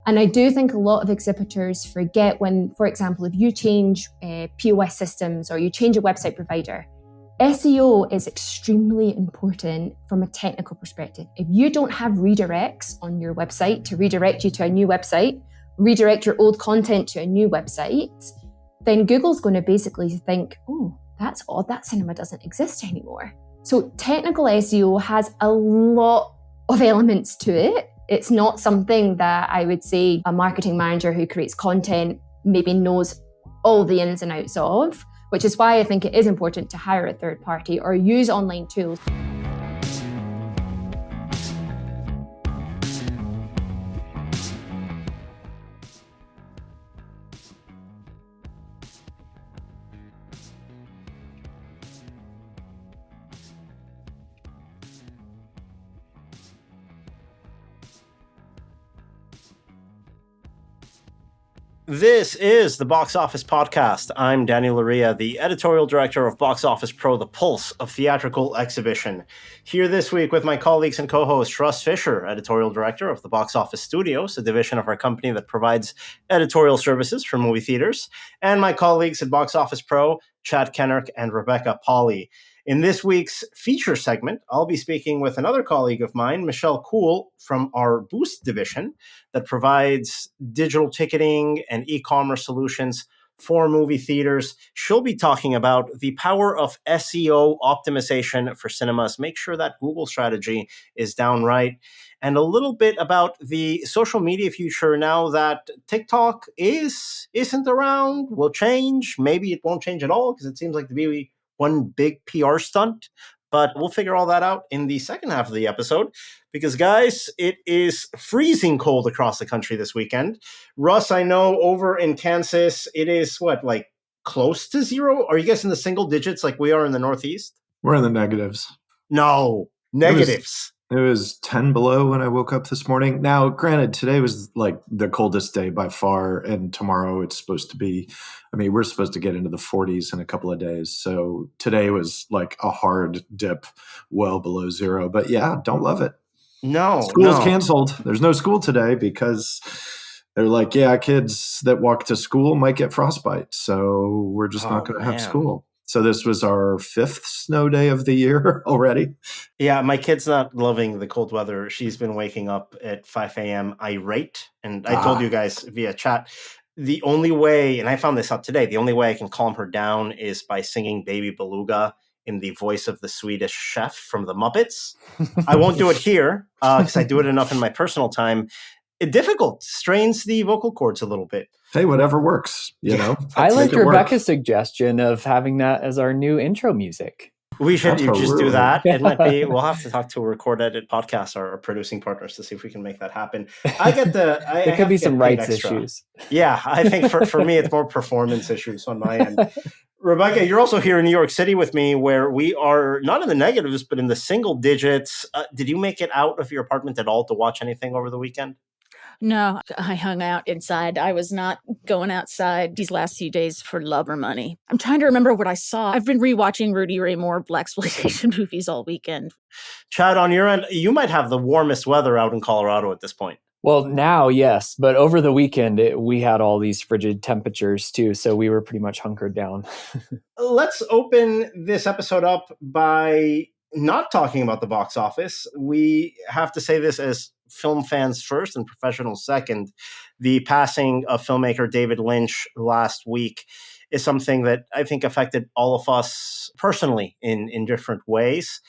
And I do think a lot of exhibitors forget when, for example, if you change POS systems or you change a website provider, SEO is extremely important from a technical perspective. If you don't have redirects on your website to redirect you to a new website, redirect your old content to a new website, then Google's going to basically think, oh, that's odd, that cinema doesn't exist anymore. So technical SEO has a lot of elements to it. It's not something that I would say a marketing manager who creates content maybe knows all the ins and outs of, which is why I think it is important to hire a third party or use online tools. This is the Box Office Podcast. I'm Daniel Loria, the editorial director of Box Office Pro, the pulse of theatrical exhibition. Here this week with my colleagues and co-host Russ Fisher, editorial director of the Box Office Studios, a division of our company that provides editorial services for movie theaters, and my colleagues at Box Office Pro, Chad Kennerk and Pahle. In this week's feature segment, I'll be speaking with another colleague of mine, Coull, from our Boost division that provides digital ticketing and e-commerce solutions for movie theaters. She'll be talking about the power of SEO optimization for cinemas. Make sure that Google strategy is down right. And a little bit about the social media future now that TikTok isn't around, will change. Maybe it won't change at all because it seems like to be one big PR stunt, but we'll figure all that out in the second half of the episode because, guys, it is freezing cold across the country this weekend. Russ, I know over in Kansas, it is like close to zero? Are you guys in the single digits like we are in the Northeast? We're in the negatives. No, negatives. It was 10 below when I woke up this morning. Now, granted, today was like the coldest day by far, and tomorrow it's supposed to be, we're supposed to get into the 40s in a couple of days. So today was like a hard dip well below zero. But yeah, don't love it. School's canceled. There's no school today because they're like, yeah, kids that walk to school might get frostbite. So we're just not going to have school. So this was our 5th snow day of the year already. Yeah, my kid's not loving the cold weather. She's been waking up at 5 a.m. irate. And I told you guys via chat, the only way, and I found this out today, the only way I can calm her down is by singing Baby Beluga in the voice of the Swedish chef from the Muppets. I won't do it here because I do it enough in my personal time. Difficult, strains the vocal cords a little bit. Hey, whatever works, I like Rebecca's suggestion of having that as our new intro music. We should just do that. It might be. We'll have to talk to a Record Edit podcast, our producing partners, to see if we can make that happen. I get the. There could be some rights issues. Yeah, I think for me, it's more performance issues on my end. Rebecca, you're also here in New York City with me, where we are not in the negatives, but in the single digits. Did you make it out of your apartment at all to watch anything over the weekend? No, I hung out inside. I was not going outside these last few days for love or money. I'm trying to remember what I saw. I've been rewatching Rudy Ray Moore blaxploitation movies all weekend. Chad, on your end, you might have the warmest weather out in Colorado at this point. Well, now, yes. But over the weekend, we had all these frigid temperatures too. So we were pretty much hunkered down. Let's open this episode up by not talking about the box office. We have to say this as film fans first and professionals second. The passing of filmmaker David Lynch last week is something that I think affected all of us personally in different ways.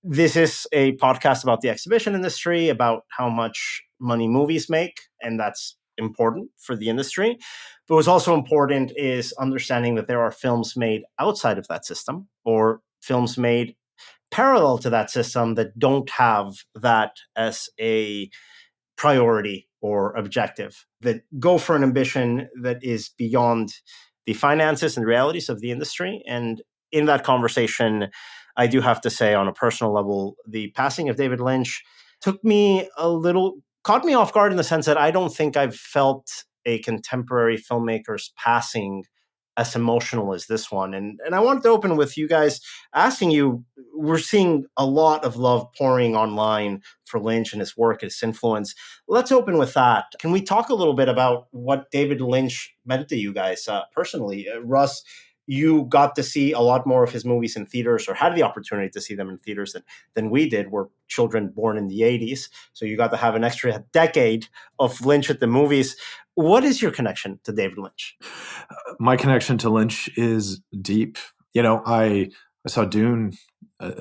This is a podcast about the exhibition industry, about how much money movies make, and that's important for the industry. But what's also important is understanding that there are films made outside of that system or films made parallel to that system that don't have that as a priority or objective, that go for an ambition that is beyond the finances and realities of the industry. And in that conversation, I do have to say on a personal level, the passing of David Lynch caught me off guard in the sense that I don't think I've felt a contemporary filmmaker's passing as emotional as this one. And I wanted to open with you guys asking you, we're seeing a lot of love pouring online for Lynch and his work, his influence. Let's open with that. Can we talk a little bit about what David Lynch meant to you guys personally? Russ, you got to see a lot more of his movies in theaters, or had the opportunity to see them in theaters than we did. We're children born in the 80s. So you got to have an extra decade of Lynch at the movies. What is your connection to David Lynch? My connection to Lynch is deep. I saw Dune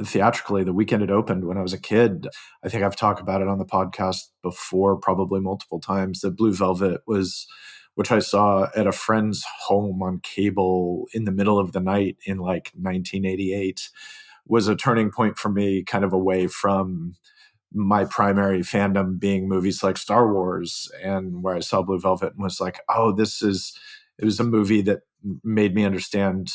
theatrically the weekend it opened when I was a kid. I think I've talked about it on the podcast before, probably multiple times. The Blue Velvet which I saw at a friend's home on cable in the middle of the night in like 1988, was a turning point for me, kind of away from my primary fandom being movies like Star Wars, and where I saw Blue Velvet and was like, oh, it was a movie that made me understand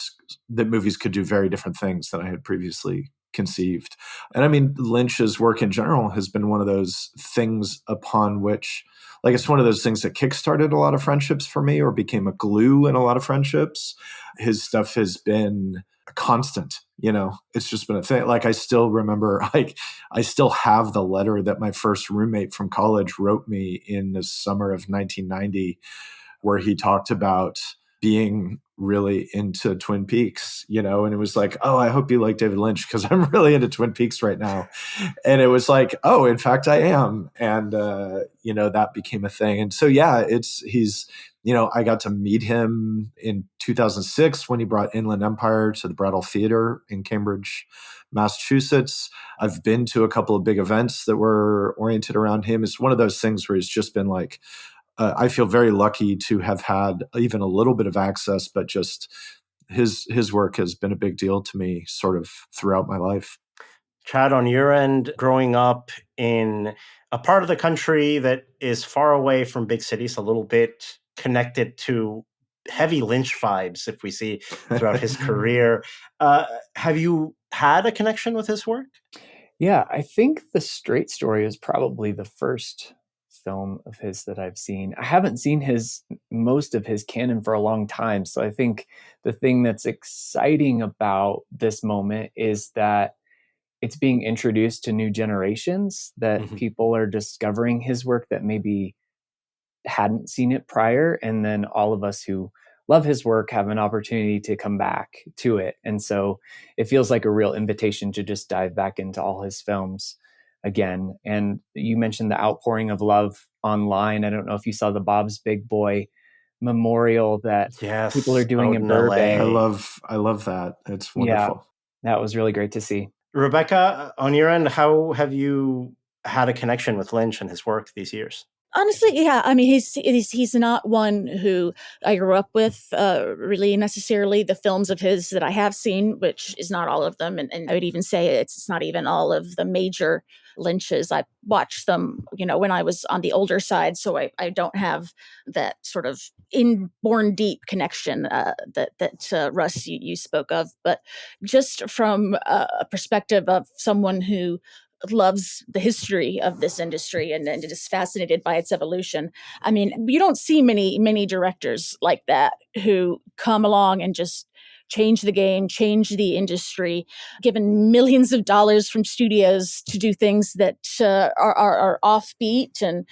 that movies could do very different things than I had previously conceived. And I mean, Lynch's work in general has been one of those things upon which, like, it's one of those things that kickstarted a lot of friendships for me, or became a glue in a lot of friendships. His stuff has been a constant, it's just been a thing. Like, I still remember, I still have the letter that my first roommate from college wrote me in the summer of 1990, where he talked about being really into Twin Peaks, and it was like, oh, I hope you like David Lynch because I'm really into Twin Peaks right now. And it was like, oh, in fact, I am. And, that became a thing. And so, yeah, he's, I got to meet him in 2006 when he brought Inland Empire to the Brattle Theater in Cambridge, Massachusetts. I've been to a couple of big events that were oriented around him. It's one of those things where he's just been like, I feel very lucky to have had even a little bit of access, but just his work has been a big deal to me sort of throughout my life. Chad, on your end, growing up in a part of the country that is far away from big cities, a little bit connected to heavy Lynch vibes, if we see throughout his career, have you had a connection with his work? Yeah, I think The Straight Story is probably the first film of his that I've seen. I haven't seen most of his canon for a long time. So I think the thing that's exciting about this moment is that it's being introduced to new generations, that people are discovering his work that maybe hadn't seen it prior. And then all of us who love his work have an opportunity to come back to it. And so it feels like a real invitation to just dive back into all his films again. And you mentioned the outpouring of love online. I don't know if you saw the Bob's Big Boy memorial that people are doing in Burbank. I love that. It's wonderful. Yeah, that was really great to see. Rebecca, on your end, how have you had a connection with Lynch and his work these years? Honestly, yeah. I mean, he's not one who I grew up with really necessarily. The films of his that I have seen, which is not all of them, and I would even say it's not even all of the major Lynches. I watched them, when I was on the older side, so I don't have that sort of inborn deep connection that Russ you spoke of. But just from a perspective of someone who loves the history of this industry and is fascinated by its evolution. I mean, you don't see many directors like that who come along and just change the game, change the industry, given millions of dollars from studios to do things that are offbeat. And,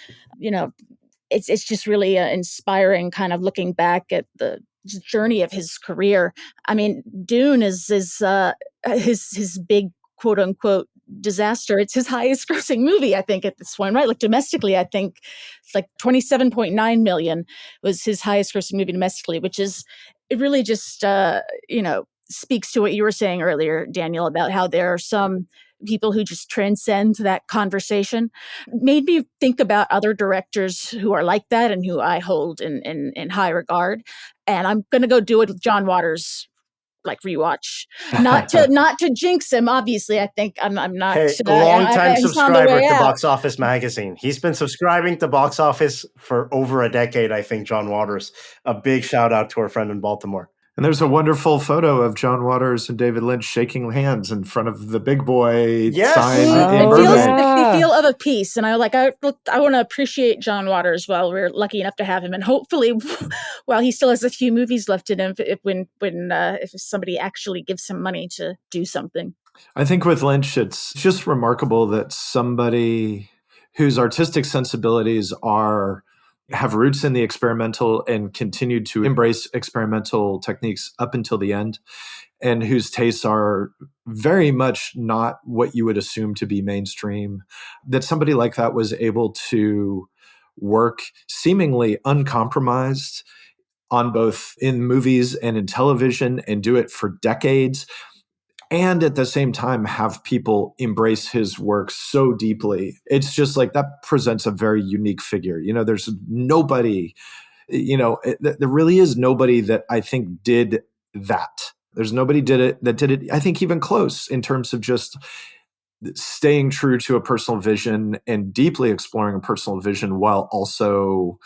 it's just really inspiring kind of looking back at the journey of his career. I mean, Dune is his big quote unquote disaster. It's his highest grossing movie, I think, at this point, right? Like domestically, I think it's like 27.9 million was his highest grossing movie domestically, which is, it really just, speaks to what you were saying earlier, Daniel, about how there are some people who just transcend that conversation. Made me think about other directors who are like that and who I hold in high regard. And I'm going to go do it with John Waters, like rewatch, not to jinx him. Obviously, I think I'm not. Hey, long-time subscriber to Box Office Magazine. He's been subscribing to Box Office for over a decade, I think, John Waters. A big shout out to our friend in Baltimore. And there's a wonderful photo of John Waters and David Lynch shaking hands in front of the big boy sign in It feels Burbank. the feel of a piece, and I want to appreciate John Waters while we're lucky enough to have him, and hopefully, while he still has a few movies left in him, if somebody actually gives him money to do something. I think with Lynch, it's just remarkable that somebody whose artistic sensibilities have roots in the experimental and continued to embrace experimental techniques up until the end, and whose tastes are very much not what you would assume to be mainstream, that somebody like that was able to work seemingly uncompromised on both in movies and in television and do it for decades, and at the same time have people embrace his work so deeply. It's just like that presents a very unique figure. There's nobody, there really is nobody that I think did that. There's nobody that did it, I think, even close in terms of just staying true to a personal vision and deeply exploring a personal vision while also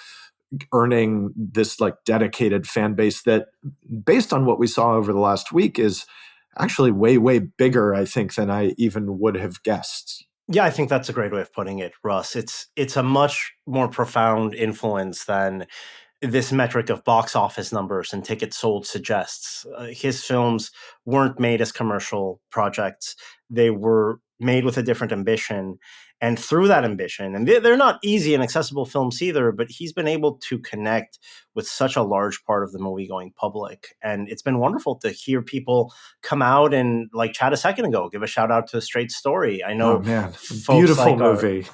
earning this like dedicated fan base that, based on what we saw over the last week, is actually way, way bigger, I think, than I even would have guessed. Yeah, I think that's a great way of putting it, Russ. It's a much more profound influence than this metric of box office numbers and tickets sold suggests. His films weren't made as commercial projects. They were made with a different ambition. And through that ambition, and they're not easy and accessible films either, but he's been able to connect with such a large part of the movie-going public. And it's been wonderful to hear people come out and, like Chad a second ago, give a shout out to Straight Story. I know, beautiful movie.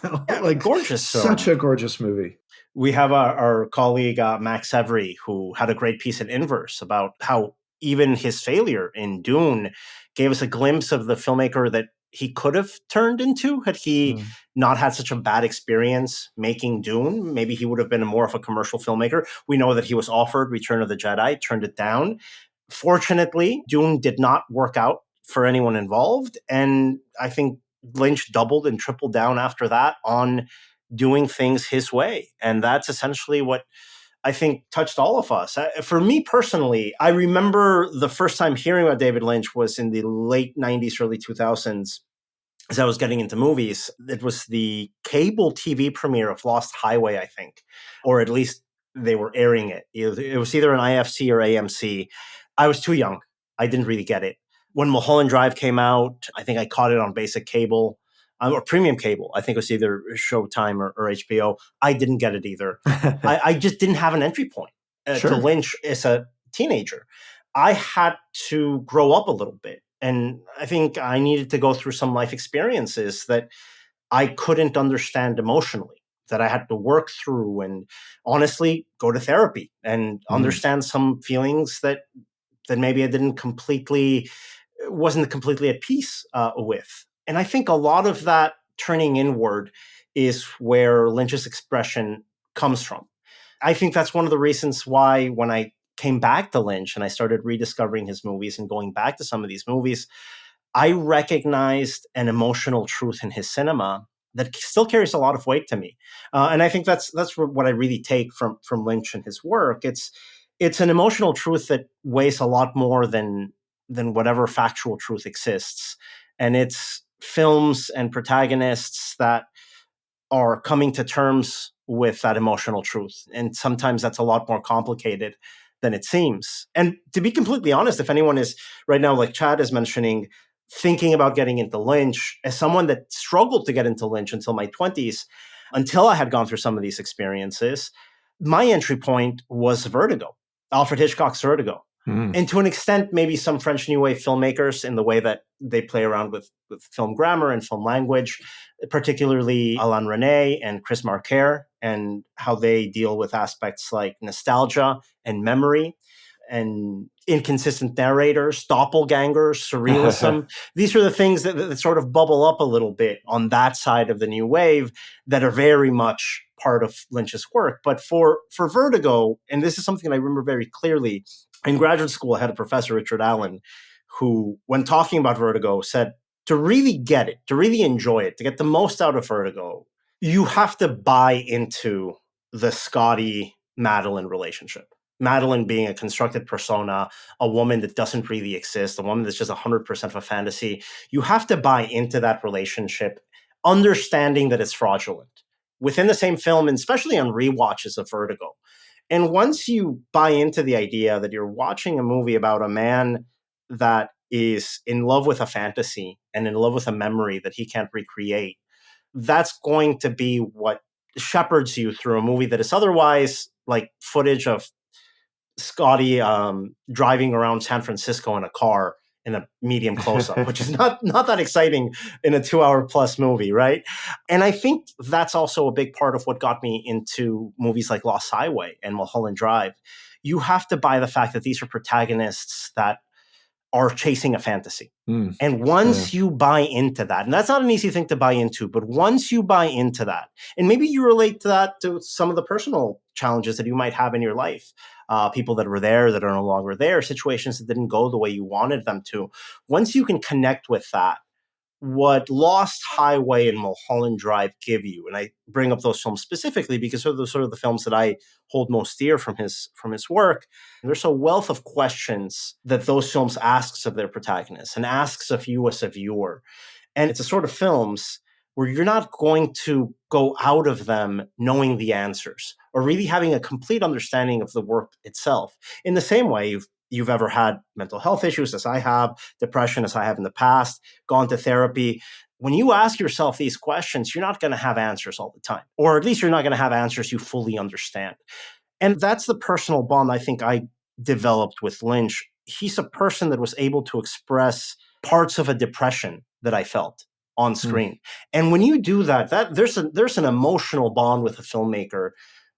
Gorgeous film. Such a gorgeous movie. We have our colleague, Max Every, who had a great piece in Inverse about how even his failure in Dune gave us a glimpse of the filmmaker that he could have turned into had he not had such a bad experience making Dune. Maybe he would have been more of a commercial filmmaker. We know that he was offered Return of the Jedi, turned it down. Fortunately, Dune did not work out for anyone involved. And I think Lynch doubled and tripled down after that on doing things his way. And that's essentially what I think touched all of us. For me personally, I remember the first time hearing about David Lynch was in the late 90s, early 2000s, as I was getting into movies. It was the cable TV premiere of Lost Highway, I think, or at least they were airing it. It was either an IFC or AMC. I was too young. I didn't really get it. When Mulholland Drive came out, I think I caught it on basic cable. Or premium cable. I think it was either Showtime or HBO. I didn't get it either. I just didn't have an entry point to Lynch as a teenager. I had to grow up a little bit. And I think I needed to go through some life experiences that I couldn't understand emotionally, that I had to work through and honestly go to therapy and understand some feelings that maybe I wasn't completely at peace with. And I think a lot of that turning inward is where Lynch's expression comes from. I think that's one of the reasons why when I came back to Lynch and I started rediscovering his movies and going back to some of these movies, I recognized an emotional truth in his cinema that still carries a lot of weight to me. And I think that's what I really take from Lynch and his work. It's an emotional truth that weighs a lot more than whatever factual truth exists. And it's films and protagonists that are coming to terms with that emotional truth. And sometimes that's a lot more complicated than it seems. And to be completely honest, if anyone is right now, like Chad is mentioning, thinking about getting into Lynch, as someone that struggled to get into Lynch until my 20s, until I had gone through some of these experiences, my entry point was Vertigo, Alfred Hitchcock's Vertigo. And to an extent, maybe some French New Wave filmmakers in the way that they play around with film grammar and film language, particularly Alain Resnais and Chris Marker, and how they deal with aspects like nostalgia and memory and inconsistent narrators, doppelgangers, surrealism. These are the things that sort of bubble up a little bit on that side of the New Wave that are very much part of Lynch's work. But for Vertigo, and this is something I remember very clearly, in graduate school, I had a professor, Richard Allen, who, when talking about Vertigo, said to really get it, to really enjoy it, to get the most out of Vertigo, you have to buy into the Scotty-Madeline relationship. Madeline being a constructed persona, a woman that doesn't really exist, a woman that's just 100% of a fantasy. You have to buy into that relationship, understanding that it's fraudulent within the same film, and especially on rewatches of Vertigo. And once you buy into the idea that you're watching a movie about a man that is in love with a fantasy and in love with a memory that he can't recreate, that's going to be what shepherds you through a movie that is otherwise like footage of Scotty driving around San Francisco in a car in a medium close-up, which is not that exciting in a 2-hour plus movie, right? And I think that's also a big part of what got me into movies like Lost Highway and Mulholland Drive. You have to buy the fact that these are protagonists that are chasing a fantasy. And once you buy into that, and that's not an easy thing to buy into, but once you buy into that, and maybe you relate to that to some of the personal challenges that you might have in your life, people that were there that are no longer there, situations that didn't go the way you wanted them to. Once you can connect with that, what Lost Highway and Mulholland Drive give you, and I bring up those films specifically because they're sort of the films that I hold most dear from his work. There's a wealth of questions that those films asks of their protagonists and asks of you as a viewer. And it's a sort of films where you're not going to go out of them knowing the answers or really having a complete understanding of the work itself. In the same way, you've ever had mental health issues, as I have, depression, as I have in the past, gone to therapy. When you ask yourself these questions, you're not going to have answers all the time, or at least you're not going to have answers you fully understand. And that's the personal bond I think I developed with Lynch. He's a person that was able to express parts of a depression that I felt on screen. And when you do that, there's an emotional bond with a filmmaker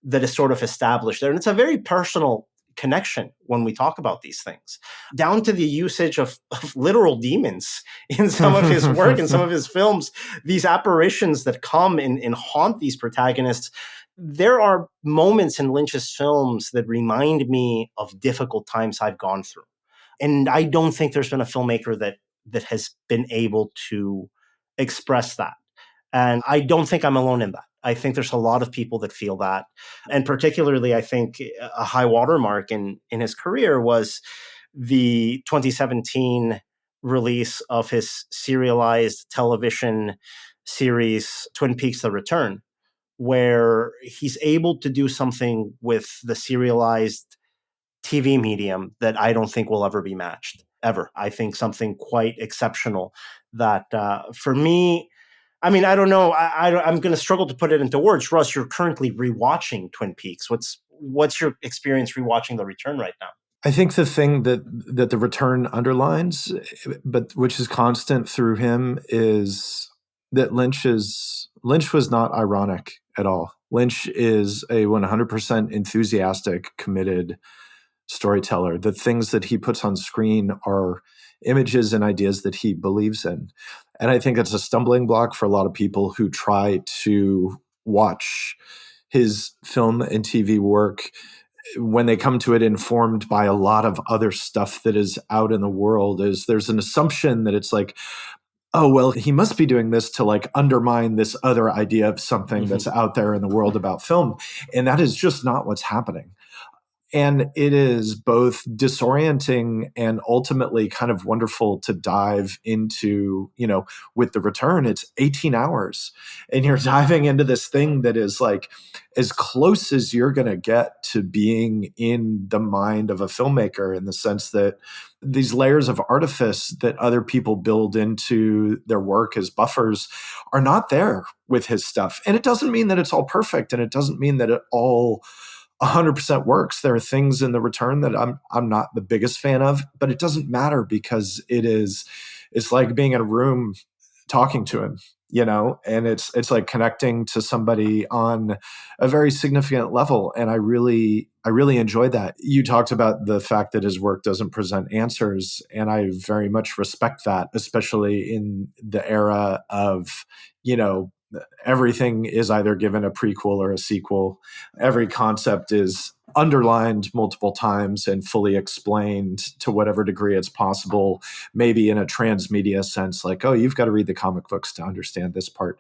that is sort of established there. And it's a very personal connection when we talk about these things, down to the usage of literal demons in some of his work and some of his films, these apparitions that come and haunt these protagonists. There are moments in Lynch's films that remind me of difficult times I've gone through. And I don't think there's been a filmmaker that has been able to express that. And I don't think I'm alone in that. I think there's a lot of people that feel that. And particularly, I think a high watermark in his career was the 2017 release of his serialized television series, Twin Peaks: The Return, where he's able to do something with the serialized TV medium that I don't think will ever be matched, ever. I think something quite exceptional that for me, I mean, I don't know. I'm going to struggle to put it into words. Russ, you're currently rewatching Twin Peaks. What's your experience rewatching The Return right now? I think the thing that The Return underlines, but which is constant through him, is that Lynch was not ironic at all. Lynch is a 100% enthusiastic, committed storyteller. The things that he puts on screen are images and ideas that he believes in. And I think it's a stumbling block for a lot of people who try to watch his film and TV work when they come to it informed by a lot of other stuff that is out in the world. Is there's an assumption that it's like, oh, well, he must be doing this to like undermine this other idea of something that's out there in the world about film. And that is just not what's happening. And it is both disorienting and ultimately kind of wonderful to dive into, with The Return. It's 18 hours and you're diving into this thing that is like as close as you're going to get to being in the mind of a filmmaker, in the sense that these layers of artifice that other people build into their work as buffers are not there with his stuff. And it doesn't mean that it's all perfect, and it doesn't mean that it all 100% works. There are things in The Return that I'm not the biggest fan of, but it doesn't matter because it's like being in a room talking to him, and it's like connecting to somebody on a very significant level. And I really enjoy that. You talked about the fact that his work doesn't present answers, and I very much respect that, especially in the era of, everything is either given a prequel or a sequel. Every concept is underlined multiple times and fully explained to whatever degree it's possible, maybe in a transmedia sense, like, oh, you've got to read the comic books to understand this part.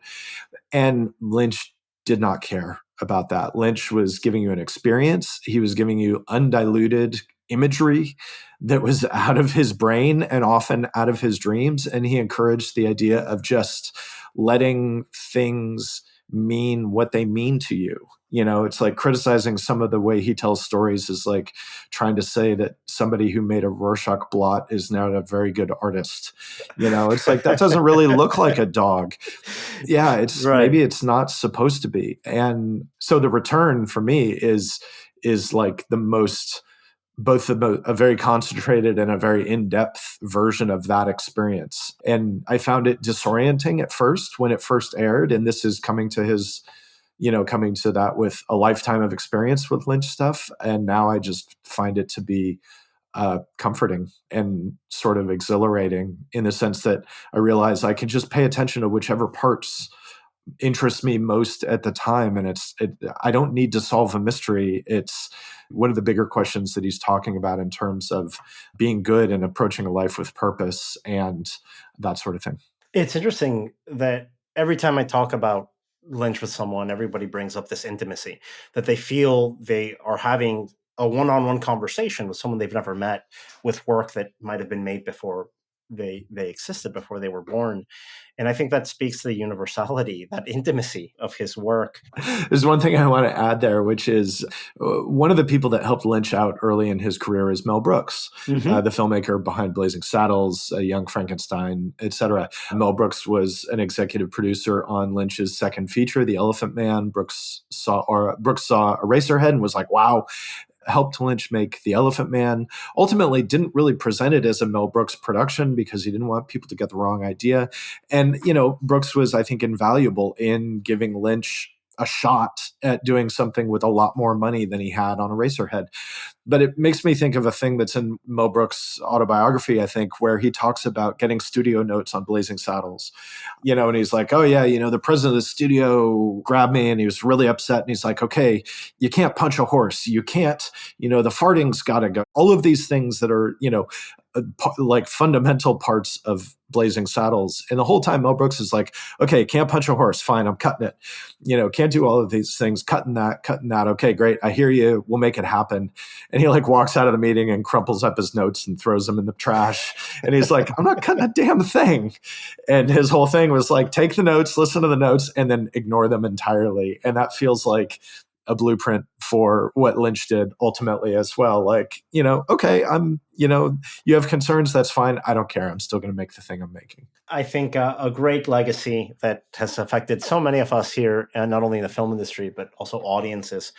And Lynch did not care about that. Lynch was giving you an experience. He was giving you undiluted imagery that was out of his brain and often out of his dreams. And he encouraged the idea of just letting things mean what they mean to you. You know, it's like criticizing some of the way he tells stories is like trying to say that somebody who made a Rorschach blot is not a very good artist. You know, it's like that doesn't really look like a dog. Yeah, it's Right. maybe it's not supposed to be. And so the return for me is like the most both a very concentrated and a very in-depth version of that experience. And I found it disorienting at first when it first aired. And this is coming to that with a lifetime of experience with Lynch stuff. And now I just find it to be comforting and sort of exhilarating in the sense that I realize I can just pay attention to whichever parts interest me most at the time. And I don't need to solve a mystery. It's one of the bigger questions that he's talking about in terms of being good and approaching a life with purpose and that sort of thing. It's interesting that every time I talk about Lynch with someone, everybody brings up this intimacy, that they feel they are having a one-on-one conversation with someone they've never met, with work that might have been made before they existed, before they were born. And I think that speaks to the universality, that intimacy of his work. There's one thing I want to add there, which is one of the people that helped Lynch out early in his career is Mel Brooks, the filmmaker behind Blazing Saddles, Young Frankenstein, etc. Mel Brooks was an executive producer on Lynch's second feature, The Elephant Man. Brooks saw Eraserhead and was like, wow. Helped Lynch make The Elephant Man. Ultimately didn't really present it as a Mel Brooks production because he didn't want people to get the wrong idea. And, Brooks was, I think, invaluable in giving Lynch a shot at doing something with a lot more money than he had on Eraserhead. But it makes me think of a thing that's in Mel Brooks' autobiography, I think, where he talks about getting studio notes on Blazing Saddles. And he's like, oh yeah, the president of the studio grabbed me and he was really upset. And he's like, okay, you can't punch a horse. You can't, the farting's got to go. All of these things that are, like fundamental parts of Blazing Saddles. And the whole time Mel Brooks is like, okay, can't punch a horse. Fine, I'm cutting it. Can't do all of these things. Cutting that. Okay, great. I hear you. We'll make it happen. And he like walks out of the meeting and crumples up his notes and throws them in the trash. And he's like, I'm not cutting a damn thing. And his whole thing was like, take the notes, listen to the notes, and then ignore them entirely. And that feels like a blueprint for what Lynch did ultimately as well. Like, okay, you have concerns, that's fine. I don't care. I'm still going to make the thing I'm making. I think a great legacy that has affected so many of us here, and not only in the film industry, but also audiences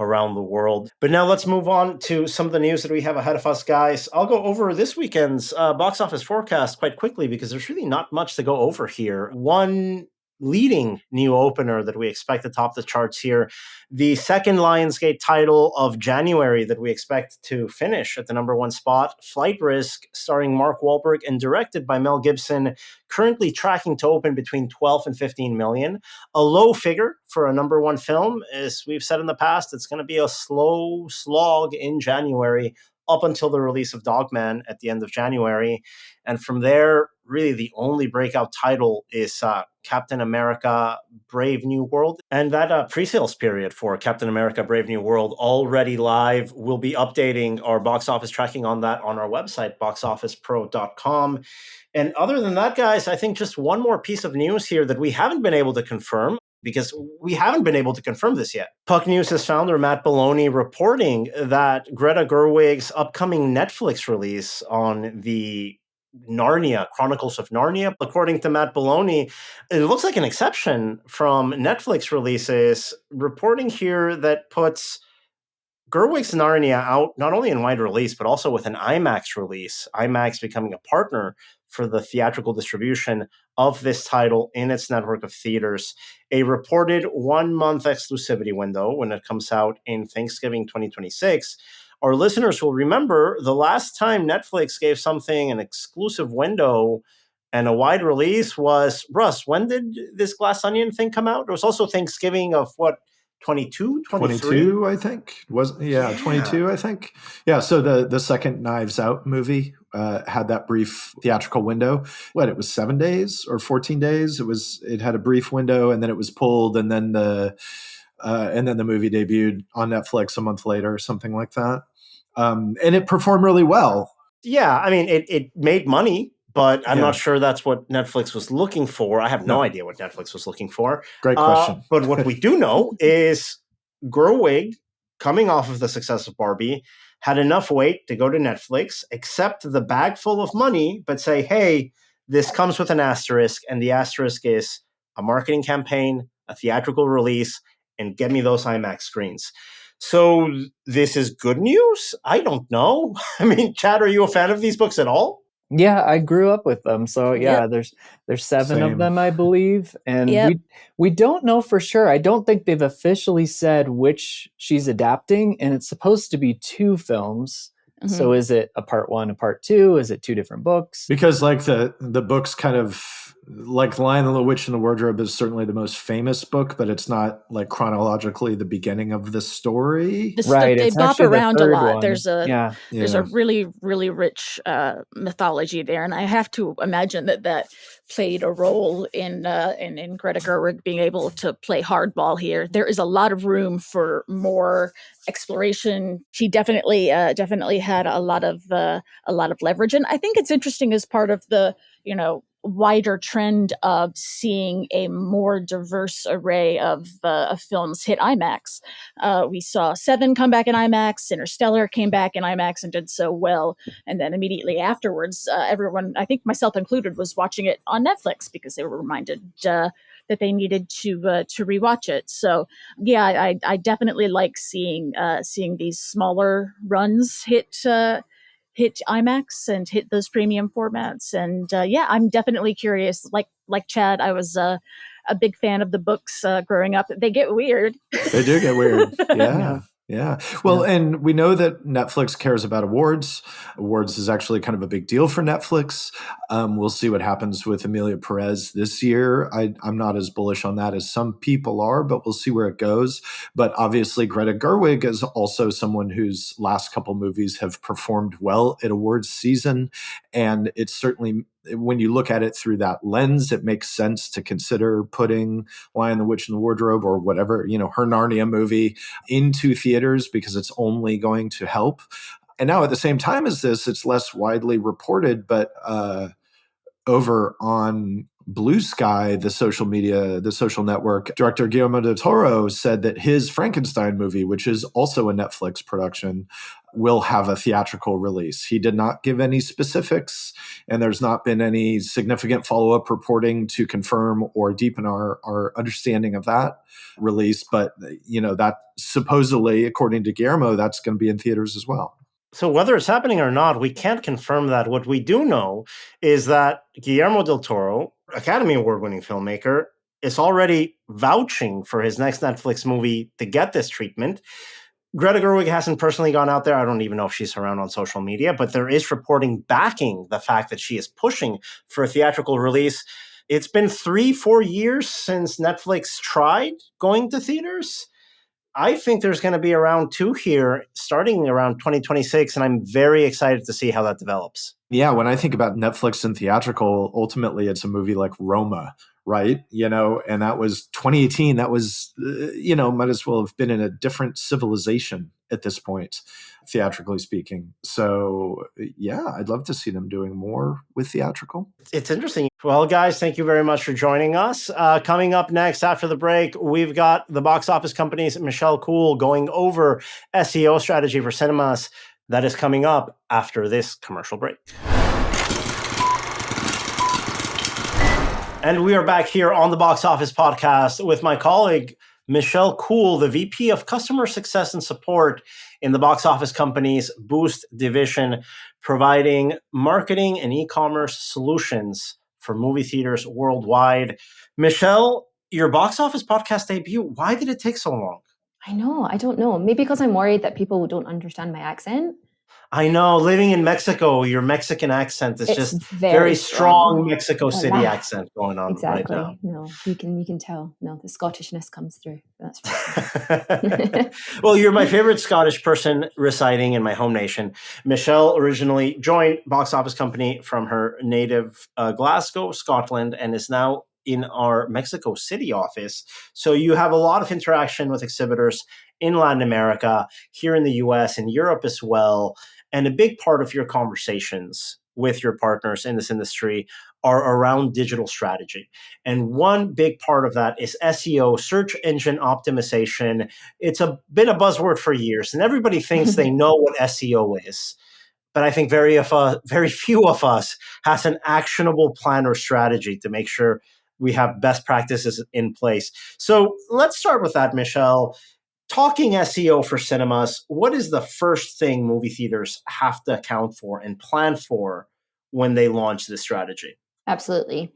around the world. But now let's move on to some of the news that we have ahead of us, guys. I'll go over this weekend's box office forecast quite quickly because there's really not much to go over here. One leading new opener that we expect to top the charts here, the second Lionsgate title of January that we expect to finish at the number one spot, Flight Risk, starring Mark Wahlberg and directed by Mel Gibson, currently tracking to open between 12 and 15 million. A low figure for a number one film. As we've said in the past, it's going to be a slow slog in January up until the release of Dogman at the end of January. And from there, really the only breakout title is Captain America Brave New World. And that pre-sales period for Captain America Brave New World already live. We'll be updating our box office tracking on that on our website, boxofficepro.com. And other than that, guys, I think just one more piece of news here that we haven't been able to confirm, because we haven't been able to confirm this yet. Puck News' founder, Matt Belloni, reporting that Greta Gerwig's upcoming Netflix release on the Narnia, Chronicles of Narnia, according to Matt Belloni, it looks like an exception from Netflix releases, reporting here that puts Gerwig's Narnia out not only in wide release, but also with an IMAX release, IMAX becoming a partner for the theatrical distribution of this title in its network of theaters. A reported 1-month exclusivity window when it comes out in Thanksgiving 2026. Our listeners will remember the last time Netflix gave something an exclusive window and a wide release was, Russ, when did this Glass Onion thing come out? It was also Thanksgiving of what, 22, 23? 22, I think. 22, I think. Yeah, so the second Knives Out movie had that brief theatrical window. It was 7 days or 14 days? It had a brief window and then it was pulled, and then the And then the movie debuted on Netflix a month later, or something like that. And it performed really well. Yeah, I mean, it made money, but I'm Yeah. not sure that's what Netflix was looking for. I have no No. idea what Netflix was looking for. Great question. But what we do know is Gerwig, coming off of the success of Barbie, had enough weight to go to Netflix, accept the bag full of money, but say, hey, this comes with an asterisk, and the asterisk is a marketing campaign, a theatrical release, and get me those IMAX screens. So this is good news? I don't know. I mean, Chad, are you a fan of these books at all? Yeah, I grew up with them. So yeah, Yep. there's 7 Same. of them, I believe. And Yep. we don't know for sure. I don't think they've officially said which she's adapting, and it's supposed to be 2 films. Mhm. So is it a part 1, a part 2? Is it 2 different books? Because like the books kind of like Lion and the Witch and the Wardrobe is certainly the most famous book, but it's not like chronologically the beginning of the story. Right, They it's bop actually the around a 3rd lot. one. There's a Yeah. there's a really, really rich mythology there, and I have to imagine that played a role in Greta Gerwig being able to play hardball here. There is a lot of room for more exploration. She definitely had a lot of leverage, and I think it's interesting as part of the wider trend of seeing a more diverse array of films hit IMAX. We saw Seven come back in IMAX, Interstellar came back in IMAX and did so well, and then immediately afterwards, everyone, I think myself included, was watching it on Netflix because they were reminded that they needed to rewatch it. So yeah, I definitely like seeing these smaller runs hit IMAX and hit those premium formats. And yeah, I'm definitely curious. Like Chad, I was a big fan of the books growing up. They get weird. They do get weird. Yeah. Yeah. Well, and we know that Netflix cares about awards. Awards is actually kind of a big deal for Netflix. We'll see what happens with Emilia Perez this year. I'm not as bullish on that as some people are, but we'll see where it goes. But obviously, Greta Gerwig is also someone whose last couple movies have performed well at awards season. And it's certainly, when you look at it through that lens, it makes sense to consider putting Lion, the Witch, and the Wardrobe, or whatever, her Narnia movie into theaters, because it's only going to help. And now at the same time as this, it's less widely reported, but over on Blue Sky, the social network, director Guillermo del Toro said that his Frankenstein movie, which is also a Netflix production, will have a theatrical release. He did not give any specifics, and there's not been any significant follow-up reporting to confirm or deepen our understanding of that release. But, that supposedly, according to Guillermo, that's going to be in theaters as well. So whether it's happening or not, we can't confirm that. What we do know is that Guillermo del Toro, Academy Award-winning filmmaker, is already vouching for his next Netflix movie to get this treatment. Greta Gerwig hasn't personally gone out there. I don't even know if she's around on social media, but there is reporting backing the fact that she is pushing for a theatrical release. It's been 3-4 years since Netflix tried going to theaters. I think there's going to be around 2 here starting around 2026, and I'm very excited to see how that develops. Yeah, when I think about Netflix and theatrical, ultimately it's a movie like Roma, right? And that was 2018. That was, might as well have been in a different civilization at this point, theatrically speaking. So yeah, I'd love to see them doing more with theatrical. It's interesting. Well, guys, thank you very much for joining us. Coming up next after the break, we've got the box office company's Michelle Coull going over SEO strategy for cinemas. That is coming up after this commercial break. And we are back here on the Box Office Podcast with my colleague, Michelle Coull, the VP of Customer Success and Support in the box office company's Boost division, providing marketing and e-commerce solutions for movie theaters worldwide. Michelle, your box office podcast debut, why did it take so long? I know, I don't know. Maybe because I'm worried that people don't understand my accent. I know, living in Mexico, your Mexican accent is It's just very strong Mexico City Yeah. accent going on Exactly. right now. No, you can tell. No, the Scottishness comes through. That's right. Well, you're my favorite Scottish person residing in my home nation. Michelle originally joined Box Office Company from her native Glasgow, Scotland, and is now in our Mexico City office. So you have a lot of interaction with exhibitors in Latin America, here in the US, and Europe as well. And a big part of your conversations with your partners in this industry are around digital strategy. And one big part of that is SEO, search engine optimization. It's been a buzzword for years, and everybody thinks they know what SEO is. But I think very few of us has an actionable plan or strategy to make sure we have best practices in place. So let's start with that, Michelle. Talking SEO for cinemas, what is the first thing movie theaters have to account for and plan for when they launch this strategy? Absolutely.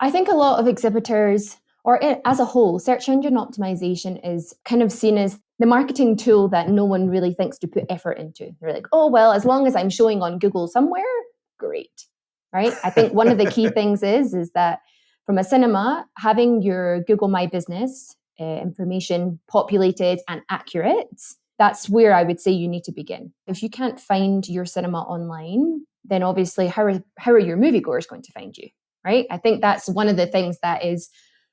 I think a lot of exhibitors, or as a whole, search engine optimization is kind of seen as the marketing tool that no one really thinks to put effort into. They're like, oh, well, as long as I'm showing on Google somewhere, great, right? I think one of the key things is that from a cinema, having your Google My Business information populated and accurate, that's where I would say you need to begin. If you can't find your cinema online, then obviously how are your moviegoers going to find you, right? I think that's one of the things that is,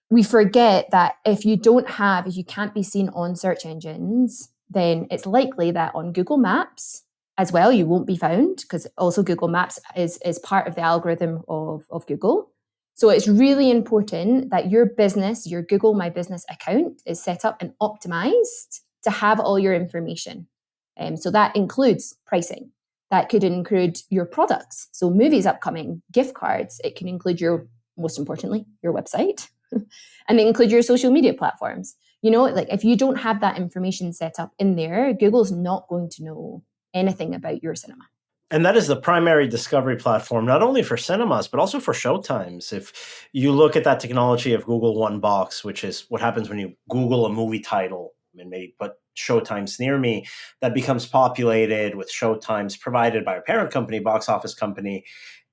we forget that if you can't be seen on search engines, then it's likely that on Google Maps as well, you won't be found, because also Google Maps is part of the algorithm of Google. So it's really important that your Google My Business account is set up and optimized to have all your information. So that includes pricing. That could include your products. So movies upcoming, gift cards. It can include most importantly, your website. And they include your social media platforms. Like if you don't have that information set up in there, Google's not going to know anything about your cinema. And that is the primary discovery platform, not only for cinemas, but also for showtimes. If you look at that technology of Google One Box, which is what happens when you Google a movie title and maybe put showtimes near me, that becomes populated with showtimes provided by a parent company, Boxoffice company.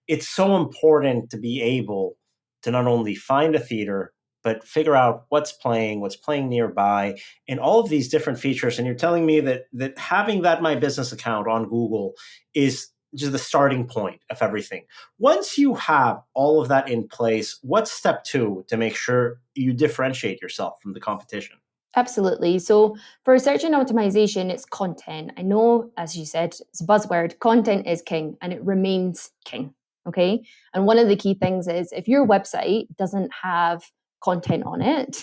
It's so important to be able to not only find a theater, but figure out what's playing nearby, and all of these different features. And you're telling me that having that My Business account on Google is just the starting point of everything. Once you have all of that in place, what's step 2 to make sure you differentiate yourself from the competition? Absolutely. So for search engine optimization, it's content. I know, as you said, it's a buzzword. Content is king, and it remains king. Okay. And one of the key things is if your website doesn't have content on it,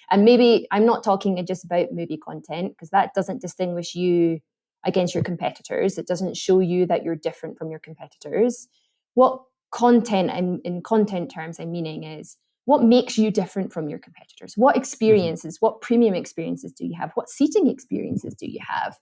and maybe I'm not talking just about movie content, because that doesn't distinguish you against your competitors. It doesn't show you that you're different from your competitors. What content, and in content terms, I'm meaning is what makes you different from your competitors? What experiences, what premium experiences do you have? What seating experiences do you have?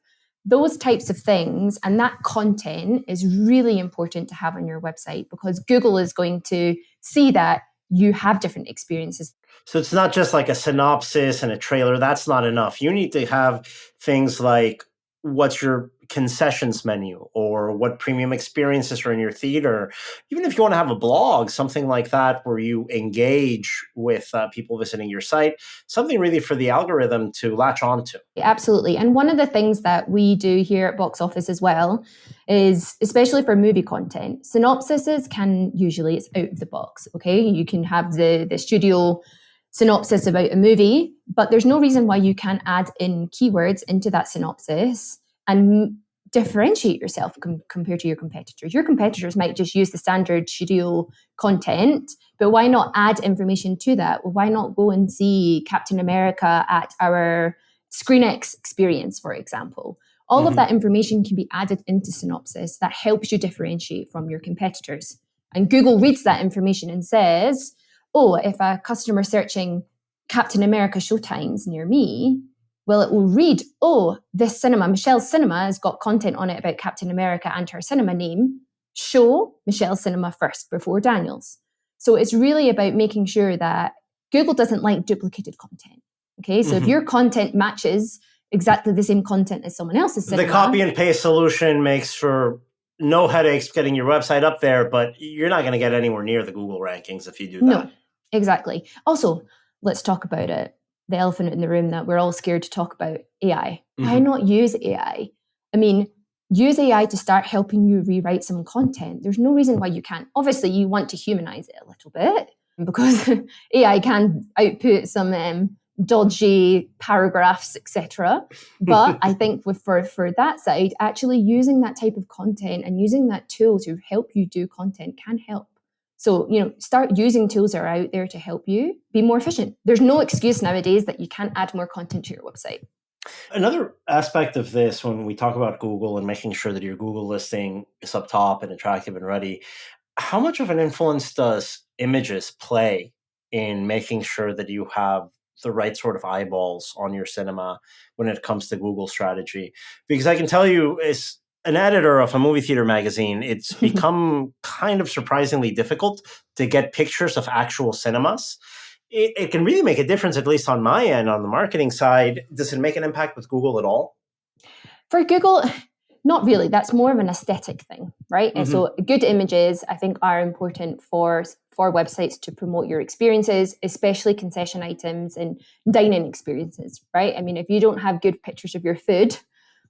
Those types of things, and that content is really important to have on your website, because Google is going to see that you have different experiences. So it's not just like a synopsis and a trailer. That's not enough. You need to have things like what's your concessions menu, or what premium experiences are in your theater. Even if you want to have a blog, something like that, where you engage with people visiting your site, something really for the algorithm to latch onto. Absolutely. And one of the things that we do here at Boxoffice as well is, especially for movie content, synopsises it's out of the box. Okay. You can have the studio synopsis about a movie, but there's no reason why you can't add in keywords into that synopsis and differentiate yourself compared to your competitors. Your competitors might just use the standard studio content, but why not add information to that? Well, why not go and see Captain America at our ScreenX experience, for example? All of that information can be added into synopsis that helps you differentiate from your competitors. And Google reads that information and says, oh, if a customer searching Captain America showtimes near me, well, it will read, oh, this cinema, Michelle's Cinema, has got content on it about Captain America and her cinema name. Show Michelle's Cinema first before Daniel's. So it's really about making sure that Google doesn't like duplicated content. Okay, so if your content matches exactly the same content as someone else's cinema, the copy and paste solution makes for no headaches getting your website up there, but you're not going to get anywhere near the Google rankings if you do that. No, exactly. Also, let's talk about it. The elephant in the room that we're all scared to talk about, AI. Why not use AI? I mean, use AI to start helping you rewrite some content. There's no reason why you can't. Obviously, you want to humanize it a little bit, because AI can output some dodgy paragraphs, etc. But I think for that side, actually using that type of content and using that tool to help you do content can help. So, start using tools that are out there to help you be more efficient. There's no excuse nowadays that you can't add more content to your website. Another aspect of this, when we talk about Google and making sure that your Google listing is up top and attractive and ready, how much of an influence does images play in making sure that you have the right sort of eyeballs on your cinema when it comes to Google strategy? Because I can tell you, as an editor of a movie theater magazine, it's become kind of surprisingly difficult to get pictures of actual cinemas. It can really make a difference, at least on my end, on the marketing side. Does it make an impact with Google at all? For Google, not really. That's more of an aesthetic thing, right? And so good images, I think, are important for websites to promote your experiences, especially concession items and dining experiences, right? I mean, if you don't have good pictures of your food,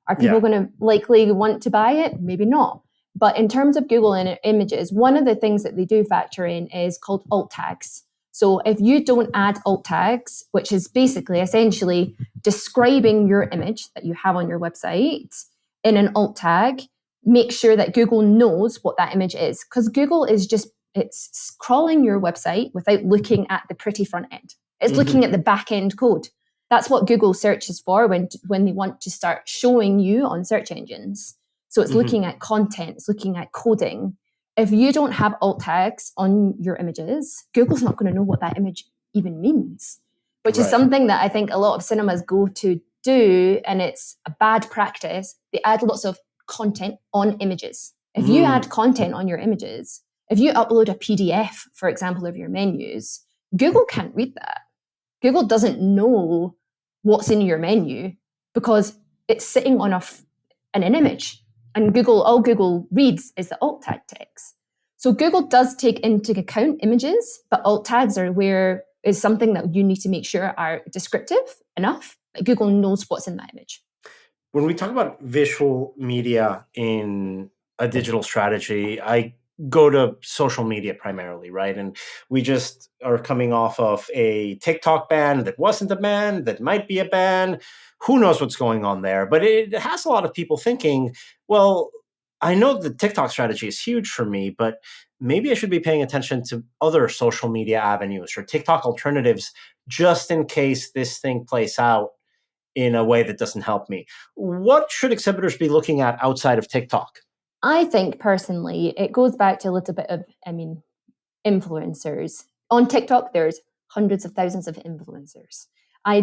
are people going to likely want to buy it? Maybe not. But in terms of Google images, one of the things that they do factor in is called alt tags. So if you don't add alt tags, which is basically essentially describing your image that you have on your website in an alt tag, make sure that Google knows what that image is. Because Google is it's crawling your website without looking at the pretty front end. It's looking at the back end code. That's what Google searches for when they want to start showing you on search engines. So it's looking at content, it's looking at coding. If you don't have alt tags on your images, Google's not going to know what that image even means, which is something that I think a lot of cinemas go to do, and it's a bad practice. They add lots of content on images. If you add content on your images, if you upload a PDF, for example, of your menus, Google can't read that. Google doesn't know what's in your menu because it's sitting on an image. And all Google reads is the alt tag text. So Google does take into account images, but alt tags is something that you need to make sure are descriptive enough that Google knows what's in that image. When we talk about visual media in a digital strategy, I go to social media primarily, right? And we just are coming off of a TikTok ban that wasn't a ban, that might be a ban. Who knows what's going on there? But it has a lot of people thinking, well, I know the TikTok strategy is huge for me, but maybe I should be paying attention to other social media avenues or TikTok alternatives just in case this thing plays out in a way that doesn't help me. What should exhibitors be looking at outside of TikTok? I think personally, it goes back to a little bit of, influencers. On TikTok, there's hundreds of thousands of influencers. I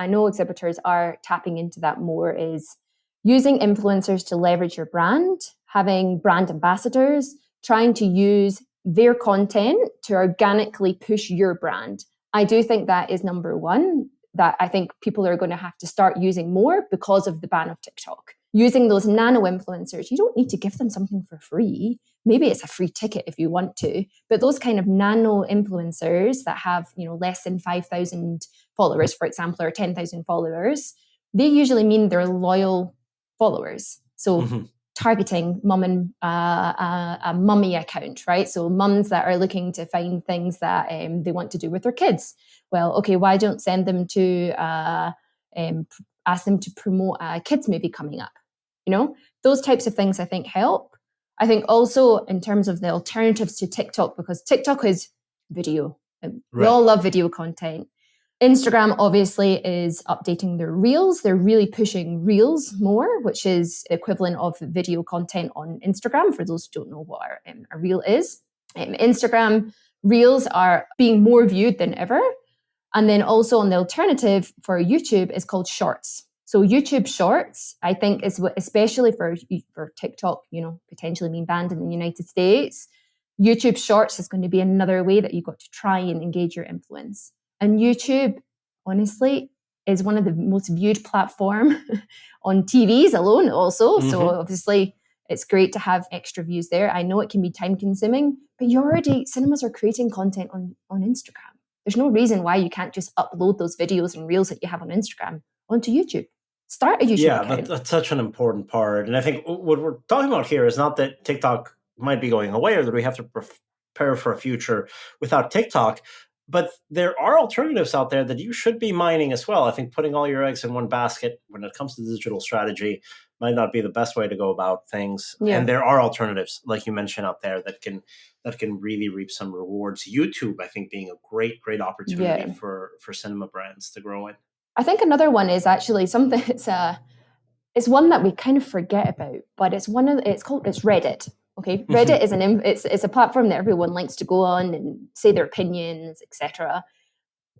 know exhibitors are tapping into that more, is using influencers to leverage your brand, having brand ambassadors, trying to use their content to organically push your brand. I do think that is number one, that I think people are going to have to start using more because of the ban of TikTok. Using those nano influencers, you don't need to give them something for free. Maybe it's a free ticket if you want to, but those kind of nano influencers that have, less than 5,000 followers, for example, or 10,000 followers, they usually mean they're loyal followers. So targeting a mummy account, right? So mums that are looking to find things that they want to do with their kids. Well, okay, why don't send them to ask them to promote a kids movie coming up? Those types of things I think help. I think also in terms of the alternatives to TikTok, because TikTok is video. We all love video content. Instagram obviously is updating their reels. They're really pushing reels more, which is equivalent of video content on Instagram, for those who don't know what a reel is. Instagram reels are being more viewed than ever. And then also on the alternative for YouTube is called Shorts. So YouTube Shorts, I think, is especially for TikTok, potentially being banned in the United States. YouTube Shorts is going to be another way that you've got to try and engage your influence. And YouTube, honestly, is one of the most viewed platform on TVs alone also. So obviously, it's great to have extra views there. I know it can be time consuming, but cinemas are creating content on Instagram. There's no reason why you can't just upload those videos and reels that you have on Instagram onto YouTube. Start a YouTube account. That's such an important part. And I think what we're talking about here is not that TikTok might be going away or that we have to prepare for a future without TikTok. But there are alternatives out there that you should be mining as well. I think putting all your eggs in one basket when it comes to digital strategy might not be the best way to go about things. Yeah. And there are alternatives, like you mentioned, out there that can really reap some rewards. YouTube, I think, being a great opportunity for cinema brands to grow in. I think another one is actually something it's one that we kind of forget about, but it's Reddit. Okay, Reddit is it's a platform that everyone likes to go on and say their opinions, etc.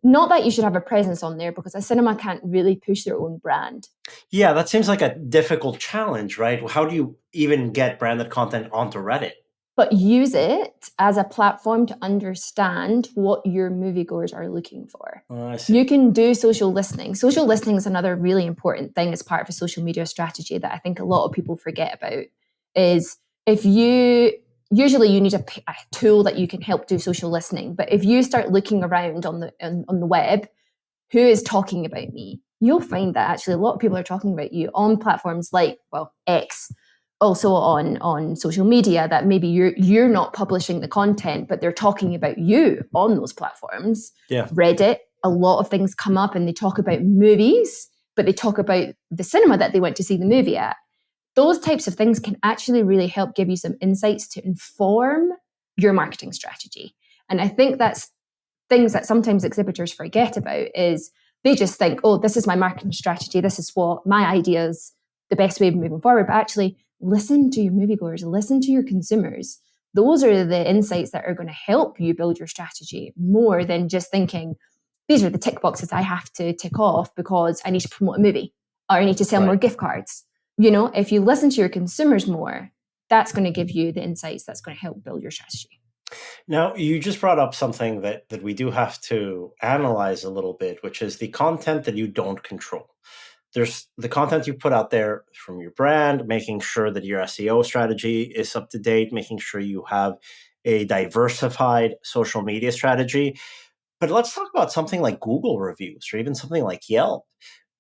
Not that you should have a presence on there, because a cinema can't really push their own brand. Yeah, that seems like a difficult challenge, right? How do you even get branded content onto Reddit? But use it as a platform to understand what your moviegoers are looking for. I see. You can do social listening. Social listening is another really important thing as part of a social media strategy that I think a lot of people forget about. Is if you need a tool that you can help do social listening, but if you start looking around on the web, who is talking about me, you'll find that actually a lot of people are talking about you on platforms like X. Also on social media, that maybe you're not publishing the content, but they're talking about you on those platforms. Yeah. Reddit, a lot of things come up and they talk about movies, but they talk about the cinema that they went to see the movie at. Those types of things can actually really help give you some insights to inform your marketing strategy. And I think that's things that sometimes exhibitors forget about, is they just think, oh, this is my marketing strategy, this is what my ideas, the best way of moving forward. But actually, listen to your moviegoers, listen to your consumers. Those are the insights that are going to help you build your strategy, more than just thinking, these are the tick boxes I have to tick off because I need to promote a movie or I need to sell more gift cards. If you listen to your consumers more, that's going to give you the insights that's going to help build your strategy. Now, you just brought up something that we do have to analyze a little bit, which is the content that you don't control. There's the content you put out there from your brand, making sure that your SEO strategy is up to date, making sure you have a diversified social media strategy. But let's talk about something like Google reviews or even something like Yelp.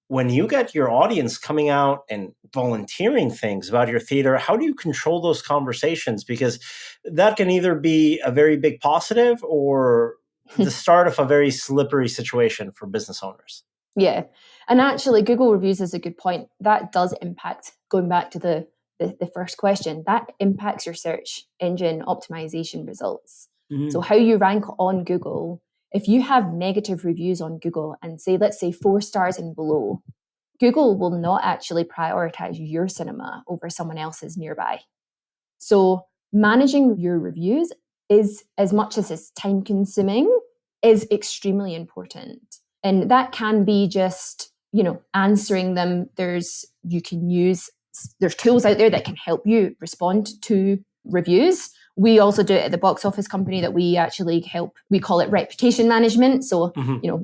When you get your audience coming out and volunteering things about your theater, how do you control those conversations? Because that can either be a very big positive or the start of a very slippery situation for business owners. Yeah. And actually, Google reviews is a good point. That does impact, going back to the first question, that impacts your search engine optimization results. So how you rank on Google, if you have negative reviews on Google and let's say 4 stars and below, Google will not actually prioritize your cinema over someone else's nearby. So managing your reviews is, as much as it's time consuming, is extremely important. And that can be just, answering them. There's tools out there that can help you respond to reviews. We also do it at the box office company that we actually help. We call it reputation management. So,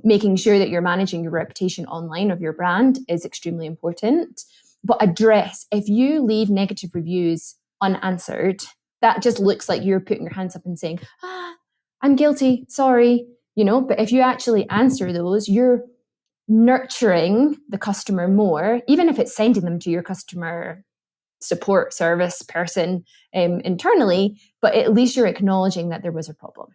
making sure that you're managing your reputation online of your brand is extremely important. But if you leave negative reviews unanswered, that just looks like you're putting your hands up and saying, I'm guilty, sorry. But if you actually answer those, you're nurturing the customer more, even if it's sending them to your customer support service person internally, but at least you're acknowledging that there was a problem.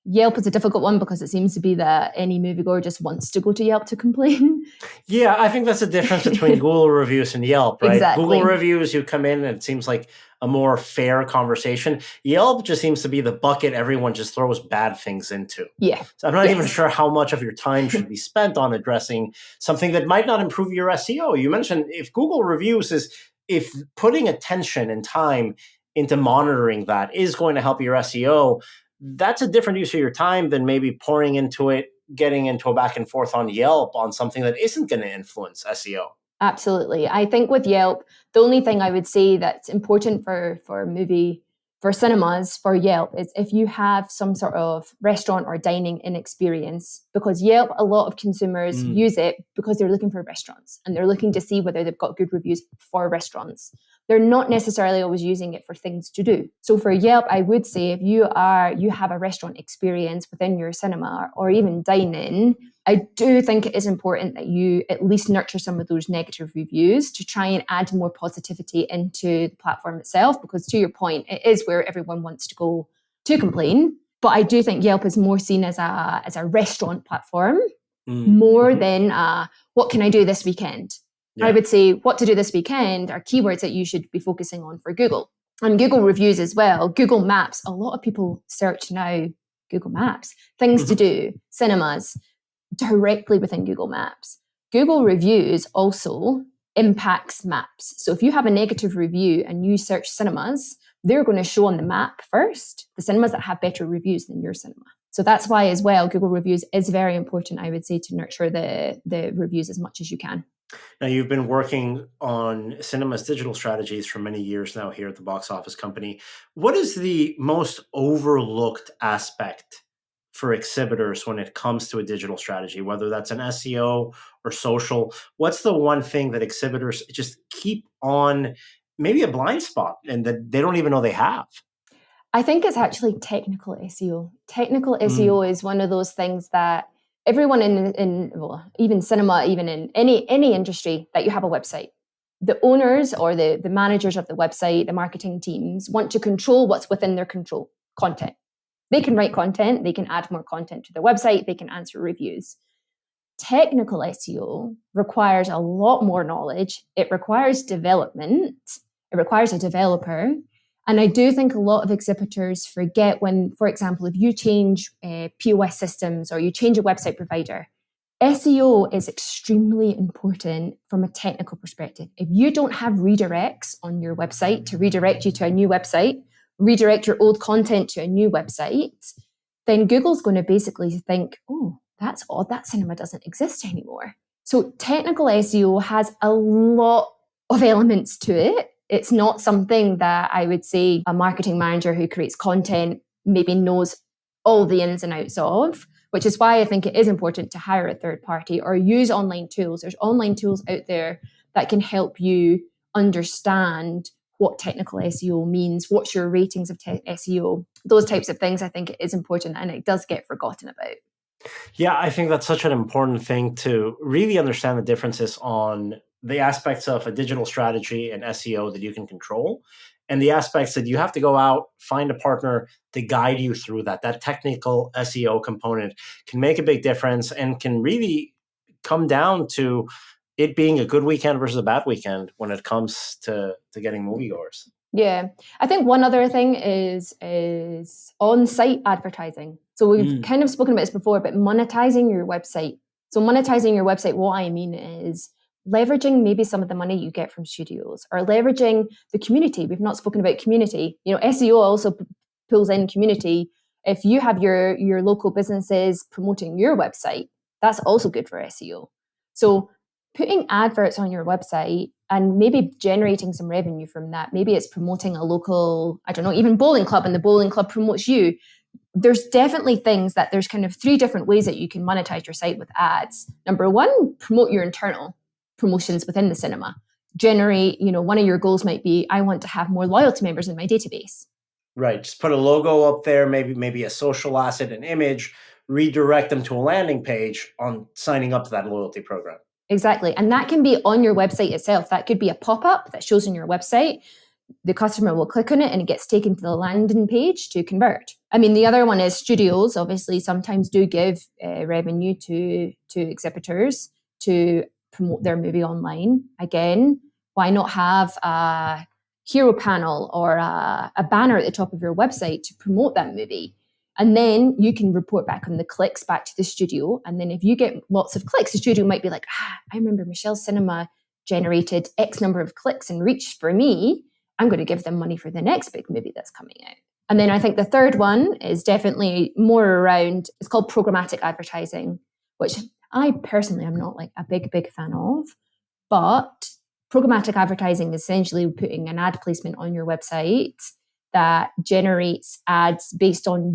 Yelp is a difficult one because it seems to be that any moviegoer just wants to go to Yelp to complain. Yeah, I think that's the difference between Google reviews and Yelp, right? Exactly. Google reviews, you come in and it seems like a more fair conversation. Yelp just seems to be the bucket everyone just throws bad things into. Yeah. So I'm not even sure how much of your time should be spent on addressing something that might not improve your SEO. You mentioned if Google reviews if putting attention and time into monitoring that is going to help your SEO, that's a different use of your time than maybe pouring into it, getting into a back and forth on Yelp on something that isn't going to influence SEO. Absolutely. I think with Yelp, the only thing I would say that's important for cinemas, for Yelp, is if you have some sort of restaurant or dining in experience, because Yelp, a lot of consumers use it because they're looking for restaurants and they're looking to see whether they've got good reviews for restaurants. They're not necessarily always using it for things to do. So for Yelp, I would say if you have a restaurant experience within your cinema or even dine-in, I do think it is important that you at least nurture some of those negative reviews to try and add more positivity into the platform itself, because to your point, it is where everyone wants to go to complain. But I do think Yelp is more seen as a restaurant platform more than what can I do this weekend? Yeah. I would say what to do this weekend are keywords that you should be focusing on for Google. And Google reviews as well. Google Maps, a lot of people search now Google Maps, things to do, cinemas, directly within Google Maps. Google reviews also impacts maps. So if you have a negative review and you search cinemas, they're going to show on the map first, the cinemas that have better reviews than your cinema. So that's why as well, Google reviews is very important, I would say, to nurture the reviews as much as you can. Now, you've been working on cinema's digital strategies for many years now here at the Box Office Company. What is the most overlooked aspect for exhibitors when it comes to a digital strategy, whether that's an SEO or social? What's the one thing that exhibitors just keep on maybe a blind spot and that they don't even know they have? I think it's actually technical SEO. Technical SEO is one of those things that everyone in even cinema, even in any industry that you have a website, the owners or the managers of the website, the marketing teams want to control what's within their control, content. They can write content, they can add more content to their website, they can answer reviews. Technical SEO requires a lot more knowledge. It requires development. It requires a developer. And I do think a lot of exhibitors forget when, for example, if you change POS systems or you change a website provider, SEO is extremely important from a technical perspective. If you don't have redirects on your website to redirect you to a new website, redirect your old content to a new website, then Google's going to basically think, oh, that's odd, that cinema doesn't exist anymore. So technical SEO has a lot of elements to it. It's not something that I would say a marketing manager who creates content maybe knows all the ins and outs of, which is why I think it is important to hire a third party or use online tools. There's online tools out there that can help you understand what technical SEO means, what's your ratings of SEO, those types of things. I think it is important and it does get forgotten about. Yeah, I think that's such an important thing to really understand the differences on the aspects of a digital strategy and SEO that you can control and the aspects that you have to go out, find a partner to guide you through that. That technical SEO component can make a big difference and can really come down to it being a good weekend versus a bad weekend when it comes to getting moviegoers. Yeah. I think one other thing is on-site advertising. So we've kind of spoken about this before, but monetizing your website. So monetizing your website, what I mean is leveraging maybe some of the money you get from studios or leveraging the community. We've not spoken about community. SEO also pulls in community. If you have your local businesses promoting your website, that's also good for SEO. So putting adverts on your website and maybe generating some revenue from that. Maybe it's promoting a local, I don't know, even bowling club, and the bowling club promotes you. There's definitely things that there's kind of 3 different ways that you can monetize your site with ads. Number 1, promote your internal promotions within the cinema. Generate, one of your goals might be, I want to have more loyalty members in my database. Right. Just put a logo up there, maybe a social asset, an image, redirect them to a landing page on signing up to that loyalty program. Exactly. And that can be on your website itself. That could be a pop-up that shows on your website. The customer will click on it and it gets taken to the landing page to convert. I mean, the other one is studios, obviously, sometimes do give revenue to exhibitors to promote their movie online. Again, why not have a hero panel or a banner at the top of your website to promote that movie? And then you can report back on the clicks back to the studio. And then if you get lots of clicks, the studio might be like, I remember Michelle's Cinema generated X number of clicks and reach for me. I'm going to give them money for the next big movie that's coming out. And then I think the third one is definitely more around, it's called programmatic advertising, which I personally am not like a big fan of. But programmatic advertising is essentially putting an ad placement on your website that generates ads based on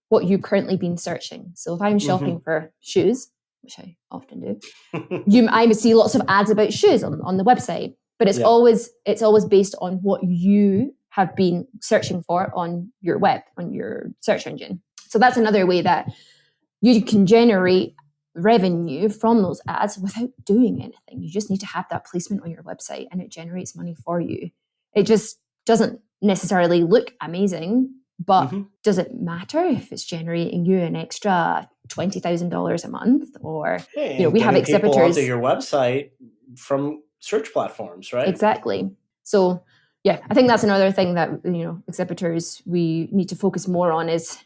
what you've currently been searching. So if I'm shopping for shoes, which I often do, I would see lots of ads about shoes on the website. But it's always based on what you have been searching for on your web, on your search engine. So that's another way that you can generate revenue from those ads without doing anything. You just need to have that placement on your website and it generates money for you. It just doesn't necessarily look amazing, But does it matter if it's generating you an extra $20,000 a month? Or, we have exhibitors people onto your website from search platforms, right? Exactly. So, yeah, I think that's another thing that, exhibitors, we need to focus more on, is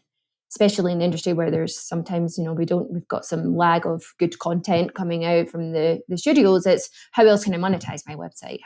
especially in the industry where there's sometimes, we've got some lag of good content coming out from the studios. It's how else can I monetize my website?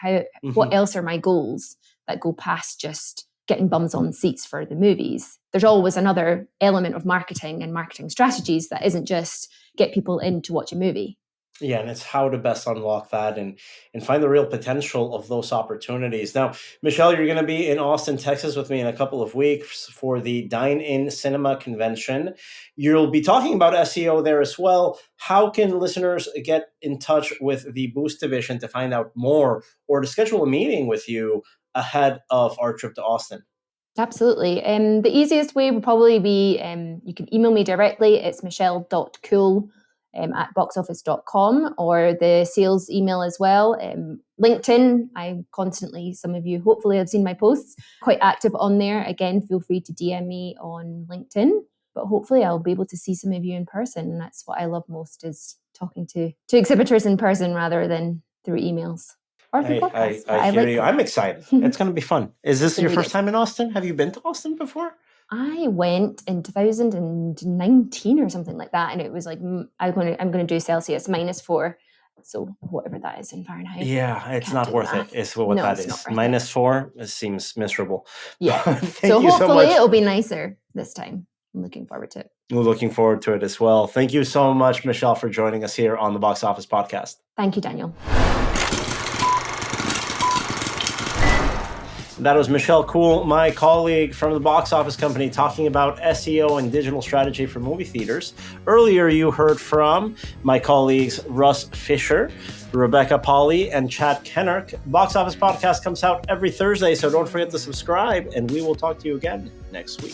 What else are my goals that go past just getting bums on seats for the movies? There's always another element of marketing and marketing strategies that isn't just get people in to watch a movie. Yeah, and it's how to best unlock that and find the real potential of those opportunities. Now, Michelle, you're going to be in Austin, Texas with me in a couple of weeks for the Dine-In Cinema Convention. You'll be talking about SEO there as well. How can listeners get in touch with the Boost division to find out more or to schedule a meeting with you ahead of our trip to Austin? Absolutely. The easiest way would probably be you can email me directly. It's michelle.coull at boxoffice.com, or the sales email as well. LinkedIn, I'm constantly, some of you hopefully have seen my posts, quite active on there. Again, feel free to DM me on LinkedIn, but hopefully I'll be able to see some of you in person. And that's what I love most, is talking to exhibitors in person rather than through emails. Or through podcasts. I hear you. I'm excited. It's going to be fun. Is this your first time in Austin? Have you been to Austin before? I went in 2019 or something like that, and it was like I'm going to do Celsius -4, so whatever that is in Fahrenheit. Yeah, it's not worth it. Is what that is. -4. It seems miserable. Yeah. So hopefully it'll be nicer this time. I'm looking forward to it. We're looking forward to it as well. Thank you so much, Michelle, for joining us here on the Box Office Podcast. Thank you, Daniel. That was Michelle Coull, my colleague from the Box Office Company, talking about SEO and digital strategy for movie theaters. Earlier, you heard from my colleagues Russ Fisher, Rebecca Pahle, and Chad Kennerk. Box Office Podcast comes out every Thursday, so don't forget to subscribe, and we will talk to you again next week.